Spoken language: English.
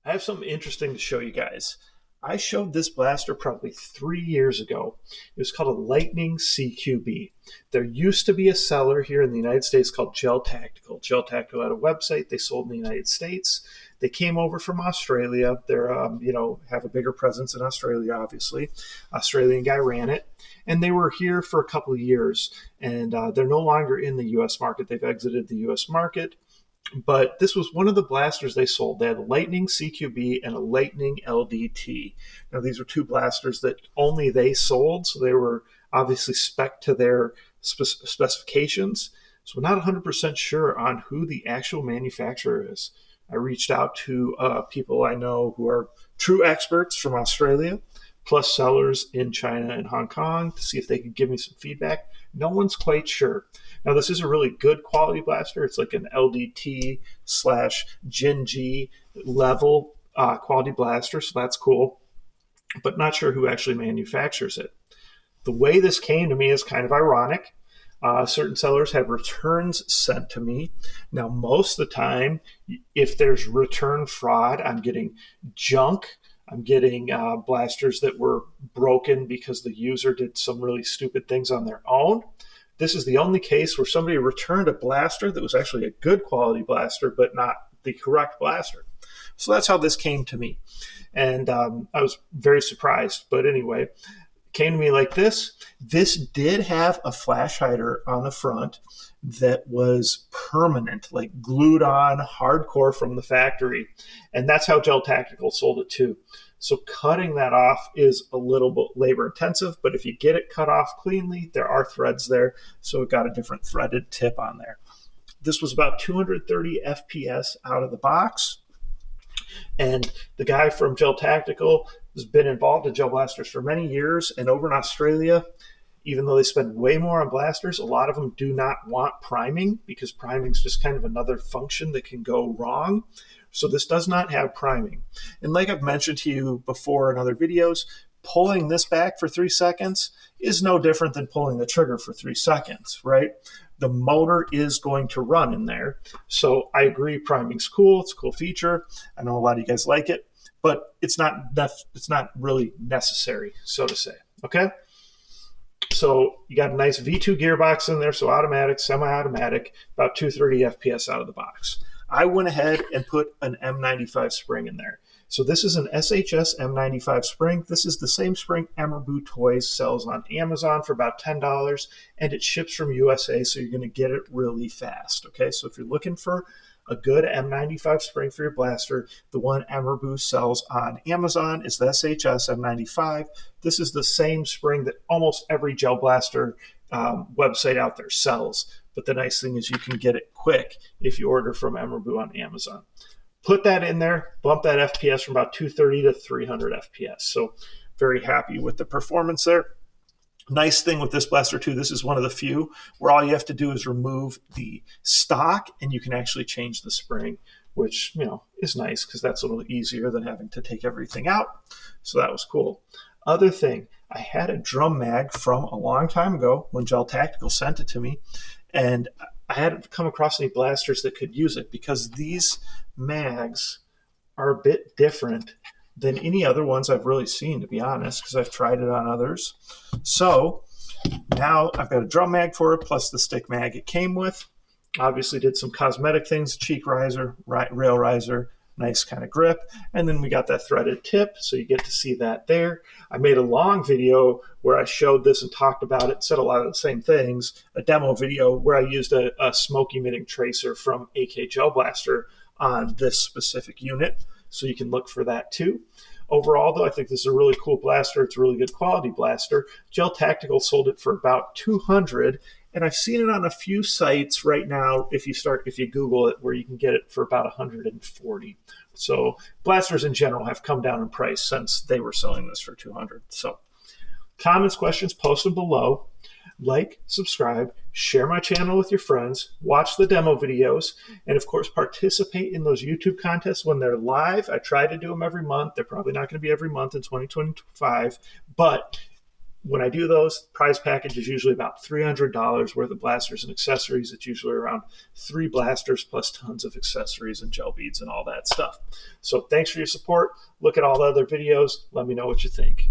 I have something interesting to show you guys. I showed this blaster probably 3 years ago. It was called a Lightning CQB. There used to be a seller here in the United States called Gel Tactical. Gel Tactical had a website. They sold in the United States. They came over from Australia. They're, have a bigger presence in Australia, obviously. Australian guy ran it. And they were here for a couple of years. And they're no longer in the U.S. market. They've exited the U.S. market. But this was one of the blasters they sold. They had a Lightning CQB and a Lightning LDT. Now, these were two blasters that only they sold, so they were obviously spec'd to their specifications. So we're not 100% sure on who the actual manufacturer is. I reached out to people I know who are true experts from Australia, plus sellers in China and Hong Kong, to see if they could give me some feedback. No one's quite sure. Now, this is a really good quality blaster. It's like an LDT / Gen G level quality blaster, so that's cool, but not sure who actually manufactures it. The way this came to me is kind of ironic. Certain sellers have returns sent to me. Now, most of the time, if there's return fraud, I'm getting junk. I'm getting blasters that were broken because the user did some really stupid things on their own. This is the only case where somebody returned a blaster that was actually a good quality blaster, but not the correct blaster. So that's how this came to me. And I was very surprised. But anyway, it came to me like this. This did have a flash hider on the front that was permanent, like glued on hardcore from the factory. And that's how Gel Tactical sold it too. So cutting that off is a little bit labor intensive, but if you get it cut off cleanly, there are threads there. So it got a different threaded tip on there. This was about 230 FPS out of the box. And the guy from Gel Tactical has been involved in gel blasters for many years. And over in Australia, even though they spend way more on blasters, a lot of them do not want priming because priming is just kind of another function that can go wrong. So this does not have priming. And like I've mentioned to you before in other videos, pulling this back for 3 seconds is no different than pulling the trigger for 3 seconds, right? The motor is going to run in there. So I agree, priming's cool. It's a cool feature. I know a lot of you guys like it, but it's not really necessary, so to say, okay? So you got a nice V2 gearbox in there, so automatic, semi-automatic, about 230 FPS out of the box. I went ahead and put an M95 spring in there. So this is an SHS M95 spring. This is the same spring EMERBU Toys sells on Amazon for about $10, and it ships from USA, so you're going to get it really fast. Okay, so if you're looking for a good M95 spring for your blaster, the one EMERBU sells on Amazon is the SHS M95. This is the same spring that almost every gel blaster website out there sells. But the nice thing is you can get it quick if you order from EMERBU on Amazon. Put that in there, bump that FPS from about 230 to 300 FPS. So very happy with the performance there. Nice thing with this blaster too, this is one of the few where all you have to do is remove the stock and you can actually change the spring, which is nice because that's a little easier than having to take everything out. So that was cool. Other thing, I had a drum mag from a long time ago when Gel Tactical sent it to me, and I hadn't come across any blasters that could use it because these mags are a bit different than any other ones I've really seen, to be honest, because I've tried it on others. So now I've got a drum mag for it, plus the stick mag it came with. Obviously did some cosmetic things, cheek riser, rail riser, nice kind of grip. And then we got that threaded tip, so you get to see that there. I made a long video where I showed this and talked about it, said a lot of the same things, a demo video where I used a smoke emitting tracer from AK Gel Blaster on this specific unit. So you can look for that too. Overall, though, I think this is a really cool blaster. It's a really good quality blaster. Gel Tactical sold it for about $200, and I've seen it on a few sites right now. If you Google it, where you can get it for about $140. So blasters in general have come down in price since they were selling this for $200. So comments, questions, post them below. Like, subscribe, share my channel with your friends, watch the demo videos, and of course participate in those YouTube contests when they're live. I try to do them every month. They're probably not going to be every month in 2025, but When I do those, prize package is usually about $300 worth of blasters and accessories. It's usually around 3 blasters plus tons of accessories and gel beads and all that stuff. So thanks for your support. Look at all the other videos. Let me know what you think.